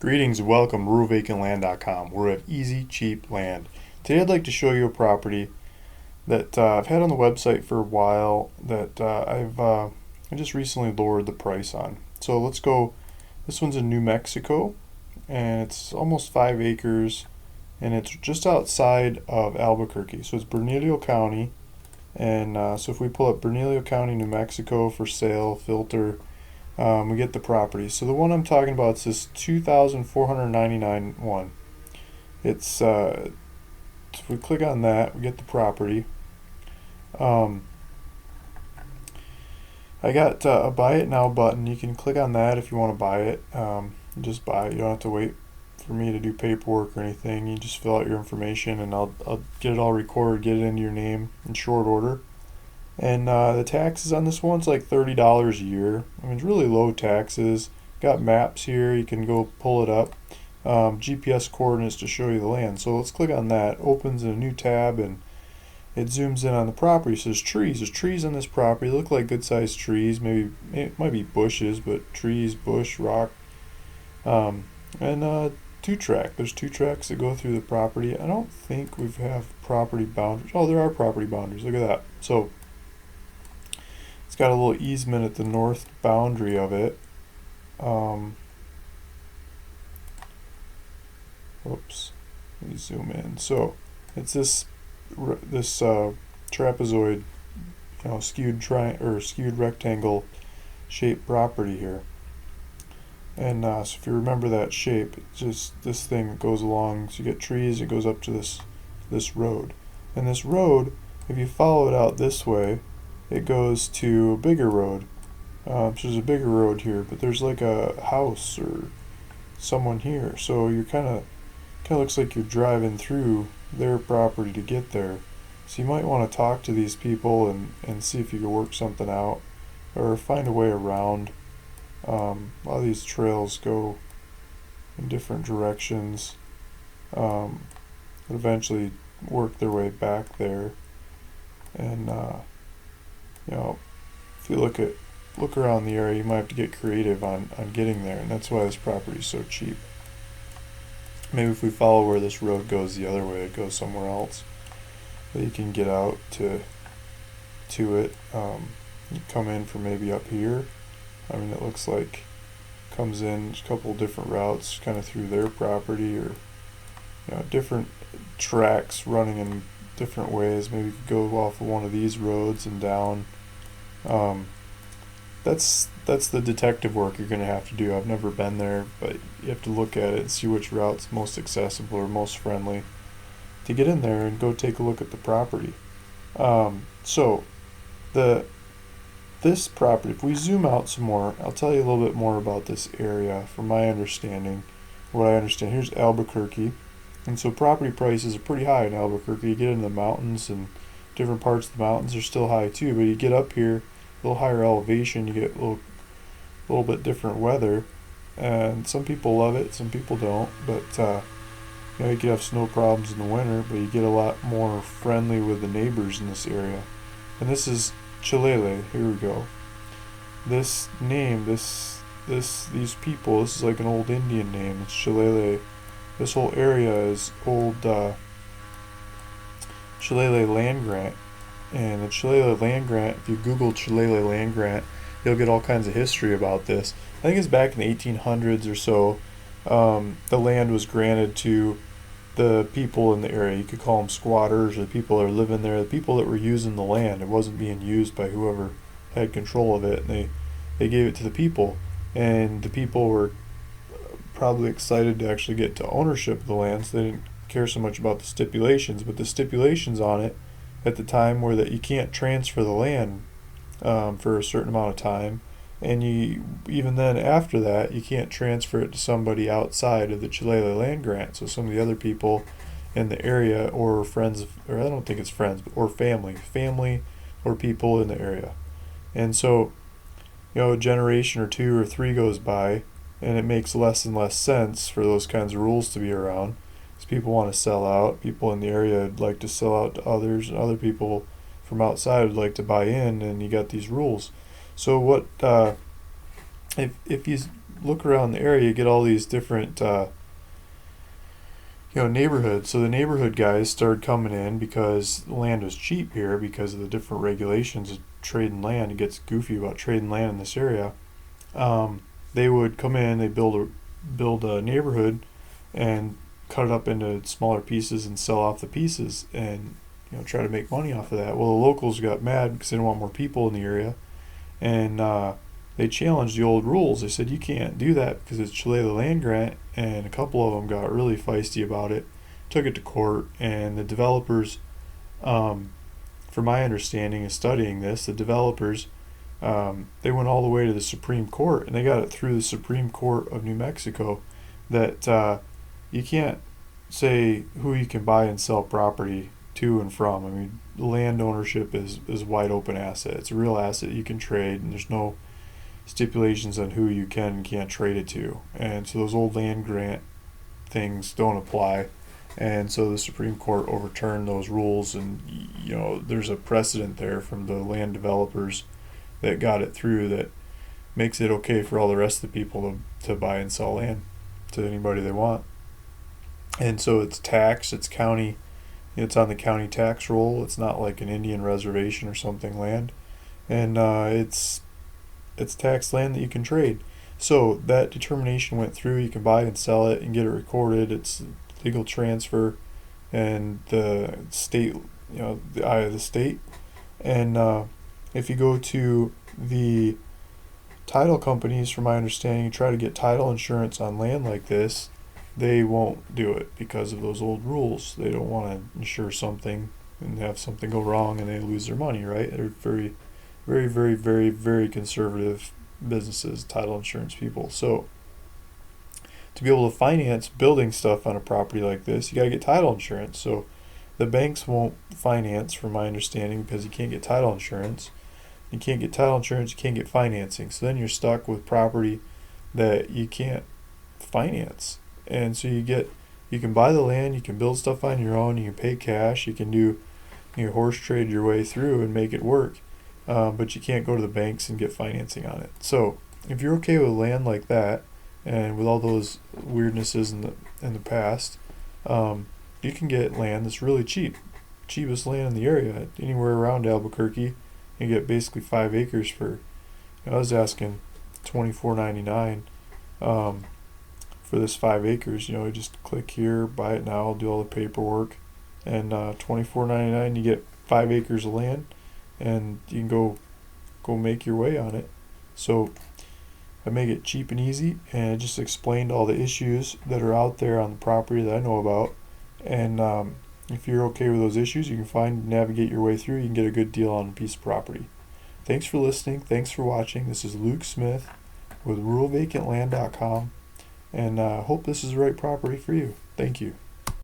Greetings and welcome to RuralVacantLand.com, where we have easy, cheap land. Today I'd like to show you a property that I've had on the website for a while that I just recently lowered the price on. So let's go. This one's in New Mexico, and it's almost 5 acres, and it's just outside of Albuquerque. So it's Bernalilo County, and so if we pull up Bernalilo County, New Mexico for sale, filter, we get the property. So the one I'm talking about is this 2,499 one. It's if we click on that, we get the property. Um, I got a buy it now button. You can click on that if you want to buy it. Just buy it. You don't have to wait for me to do paperwork or anything. You just fill out your information, and I'll get it all recorded, get it into your name in short order. And the taxes on this one's like $30 a year. I mean, it's really low taxes. Got maps here. You can go pull it up. GPS coordinates to show you the land. So let's click on that. Opens in a new tab, and it zooms in on the property. So there's trees. There's trees on this property. They look like good-sized trees. Maybe it might be bushes, but trees, bush, rock, and two track. There's two tracks that go through the property. I don't think we have property boundaries. Oh, there are property boundaries. Look at that. So it's got a little easement at the north boundary of it. Whoops. Let me zoom in. So it's this trapezoid, skewed rectangle shaped property here. And so if you remember that shape, it's just this thing that goes along. So you get trees. It goes up to this road, and this road, if you follow it out this way, it goes to a bigger road. So there's a bigger road here, but there's like a house or someone here. So you're kind of looks like you're driving through their property to get there. So you might want to talk to these people and see if you can work something out or find a way around. A lot of these trails go in different directions. But eventually work their way back there. And if you look around the area, you might have to get creative on getting there, and that's why this property is so cheap. Maybe if we follow where this road goes the other way, it goes somewhere else, that you can get out to it. You come in from maybe up here. I mean, it looks like comes in a couple different routes, kind of through their property, or different tracks running in different ways. Maybe you could go off of one of these roads and down. That's the detective work you're going to have to do. I've never been there, but you have to look at it and see which route's most accessible or most friendly to get in there and go take a look at the property. So this property, if we zoom out some more, I'll tell you a little bit more about this area from my understanding. What I understand, here's Albuquerque, and so property prices are pretty high in Albuquerque. You get into the mountains, and different parts of the mountains are still high too, but you get up here, a little higher elevation, you get a little bit different weather, and some people love it, some people don't. But you could have snow problems in the winter, but you get a lot more friendly with the neighbors in this area. And this is Chilele. Here we go. This name, these people, this is like an old Indian name. It's Chilele. This whole area is old Chilele land grant. And the Chilele land grant, if you Google Chilele land grant, you'll get all kinds of history about this. I think it's back in the 1800s or so. The land was granted to the people in the area. You could call them squatters, or the people that are living there, the people that were using the land. It wasn't being used by whoever had control of it, and they gave it to the people. And the people were probably excited to actually get to ownership of the land, so they didn't care so much about the stipulations. But the stipulations on it at the time were that you can't transfer the land for a certain amount of time, and even then after that you can't transfer it to somebody outside of the Chilele land grant. So some of the other people in the area, or friends, or I don't think it's friends, or family or people in the area. And so a generation or two or three goes by, and it makes less and less sense for those kinds of rules to be around. Because people want to sell out. People in the area would like to sell out to others, and other people from outside would like to buy in, and you got these rules. So what if you look around the area, you get all these different neighborhoods. So the neighborhood guys started coming in because the land was cheap here because of the different regulations of trading land. It gets goofy about trading land in this area. They would come in, they build a neighborhood, and cut it up into smaller pieces and sell off the pieces, and try to make money off of that. Well, the locals got mad because they didn't want more people in the area, and they challenged the old rules. They said you can't do that because it's Chilala land grant, and a couple of them got really feisty about it, took it to court, and the developers, from my understanding of studying this, the developers, they went all the way to the Supreme Court, and they got it through the Supreme Court of New Mexico that you can't say who you can buy and sell property to and from. I mean, land ownership is a wide open asset. It's a real asset you can trade, and there's no stipulations on who you can and can't trade it to. And so those old land grant things don't apply. And so the Supreme Court overturned those rules, and there's a precedent there from the land developers that got it through that makes it okay for all the rest of the people to buy and sell land to anybody they want. And so it's taxed, it's county, it's on the county tax roll. It's not like an Indian reservation or something land, and it's taxed land that you can trade. So that determination went through. You can buy and sell it and get it recorded. It's legal transfer, and the state, the eye of the state. And if you go to the title companies, from my understanding, you try to get title insurance on land like this, they won't do it because of those old rules. They don't want to insure something and have something go wrong and they lose their money, right? They're very, very, very, very, very conservative businesses, title insurance people. So to be able to finance building stuff on a property like this, you got to get title insurance. So the banks won't finance, from my understanding, because you can't get title insurance. You can't get title insurance, you can't get financing. So then you're stuck with property that you can't finance. And so you can buy the land, you can build stuff on your own, you can pay cash, you can do horse trade your way through and make it work, but you can't go to the banks and get financing on it. So if you're okay with land like that, and with all those weirdnesses in the past, you can get land that's really cheap, cheapest land in the area, anywhere around Albuquerque. You get basically 5 acres for, I was asking $24.99 for this 5 acres. You just click here, buy it now, do all the paperwork, and $24.99 you get 5 acres of land, and you can go make your way on it. So I make it cheap and easy, and I just explained all the issues that are out there on the property that I know about. And if you're okay with those issues, you can navigate your way through. You can get a good deal on a piece of property. Thanks for listening. Thanks for watching. This is Luke Smith with ruralvacantland.com, and hope this is the right property for you. Thank you.